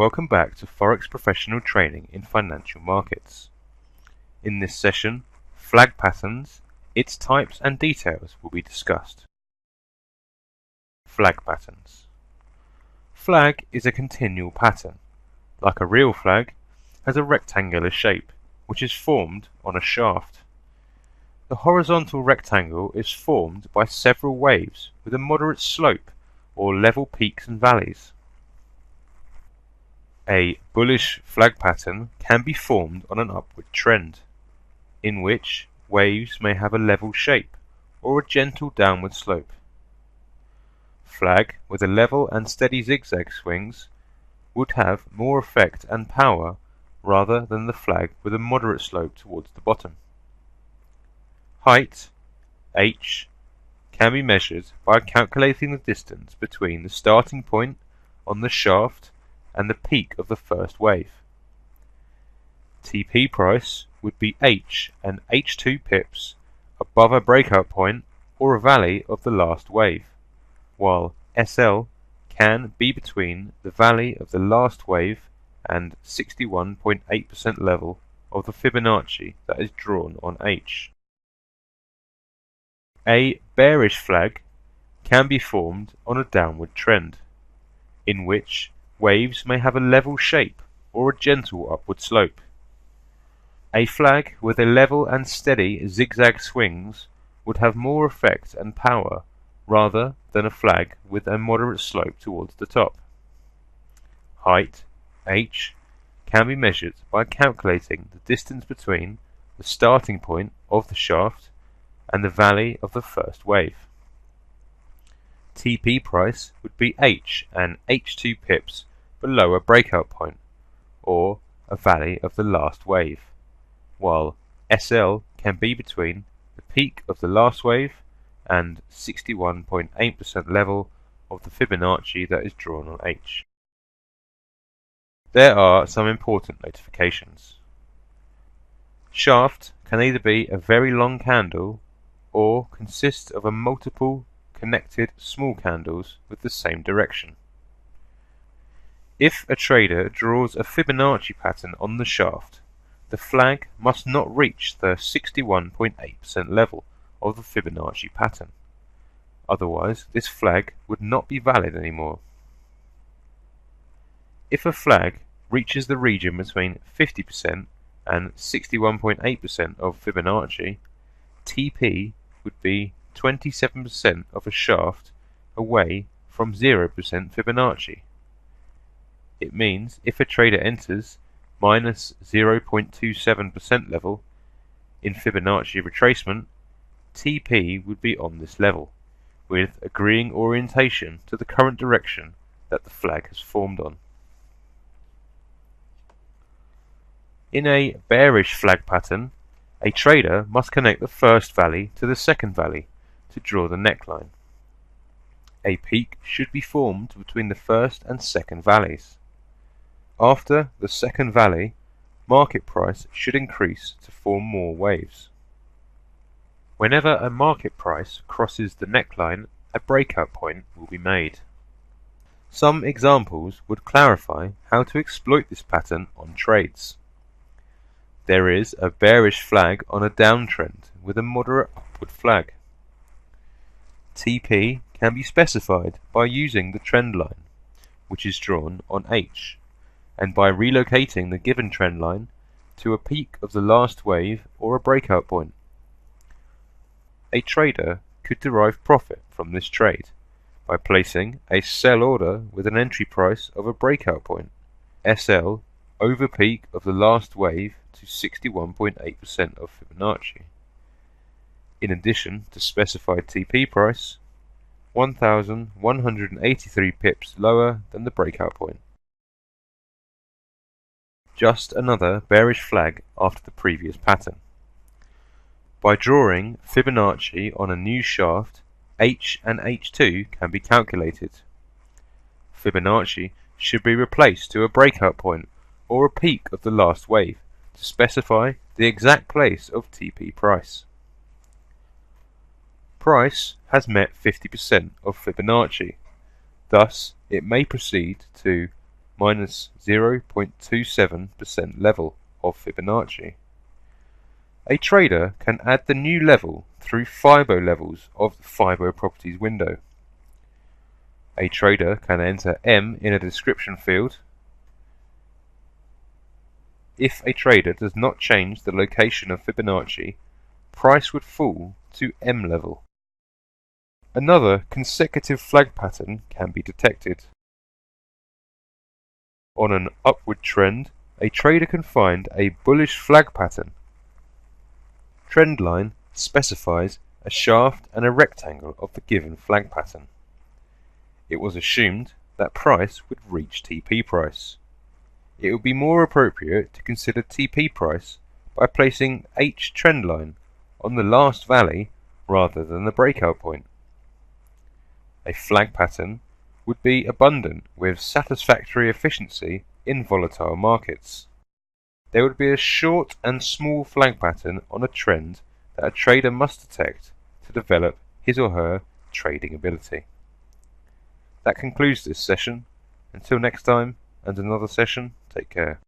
Welcome back to Forex Professional Training in Financial Markets. In this session, flag patterns, its types and details will be discussed. Flag patterns. Flag is a continual pattern. Like a real flag, has a rectangular shape, which is formed on a shaft. The horizontal rectangle is formed by several waves with a moderate slope or level peaks and valleys. A bullish flag pattern can be formed on an upward trend, in which waves may have a level shape or a gentle downward slope. Flag with a level and steady zigzag swings would have more effect and power rather than the flag with a moderate slope towards the bottom. Height, h, can be measured by calculating the distance between the starting point on the shaft and the peak of the first wave. TP price would be h and h2 pips above a breakout point or a valley of the last wave, while SL can be between the valley of the last wave and 61.8% level of the Fibonacci that is drawn on H. A bearish flag can be formed on a downward trend, in which waves may have a level shape or a gentle upward slope. A flag with a level and steady zigzag swings would have more effect and power rather than a flag with a moderate slope towards the top. Height, h, can be measured by calculating the distance between the starting point of the shaft and the valley of the first wave. TP price would be h and h2 pips below a breakout point or a valley of the last wave, while SL can be between the peak of the last wave and 61.8% level of the Fibonacci that is drawn on H. There are some important notifications. Shaft can either be a very long candle or consist of a multiple connected small candles with the same direction. If a trader draws a Fibonacci pattern on the shaft, the flag must not reach the 61.8% level of the Fibonacci pattern. Otherwise, this flag would not be valid anymore. If a flag reaches the region between 50% and 61.8% of Fibonacci, TP would be 27% of a shaft away from 0% Fibonacci. It means if a trader enters minus 0.27% level in Fibonacci retracement, TP would be on this level, with agreeing orientation to the current direction that the flag has formed on. In a bearish flag pattern, a trader must connect the first valley to the second valley to draw the neckline. A peak should be formed between the first and second valleys. After the second valley, market price should increase to form more waves. Whenever a market price crosses the neckline, a breakout point will be made. Some examples would clarify how to exploit this pattern on trades. There is a bearish flag on a downtrend with a moderate upward flag. TP can be specified by using the trend line, which is drawn on H, and by relocating the given trend line to a peak of the last wave or a breakout point. A trader could derive profit from this trade by placing a sell order with an entry price of a breakout point, SL, over peak of the last wave to 61.8% of Fibonacci, in addition to specified TP price 1,183 pips lower than the breakout point. Just another bearish flag after the previous pattern. By drawing Fibonacci on a new shaft, H and H2 can be calculated. Fibonacci should be replaced to a breakout point or a peak of the last wave to specify the exact place of TP price. Price has met 50% of Fibonacci, thus it may proceed to minus 0.27% level of Fibonacci. A trader can add the new level through Fibo levels of the Fibo properties window. A trader can enter M in a description field. If a trader does not change the location of Fibonacci, price would fall to M level. Another consecutive flag pattern can be detected. On an upward trend, a trader can find a bullish flag pattern. Trend line specifies a shaft and a rectangle of the given flag pattern. It was assumed that price would reach TP price. It would be more appropriate to consider TP price by placing H trend line on the last valley rather than the breakout point. A flag pattern would be abundant with satisfactory efficiency in volatile markets. There would be a short and small flag pattern on a trend that a trader must detect to develop his or her trading ability. That concludes this session. Until next time and another session, take care.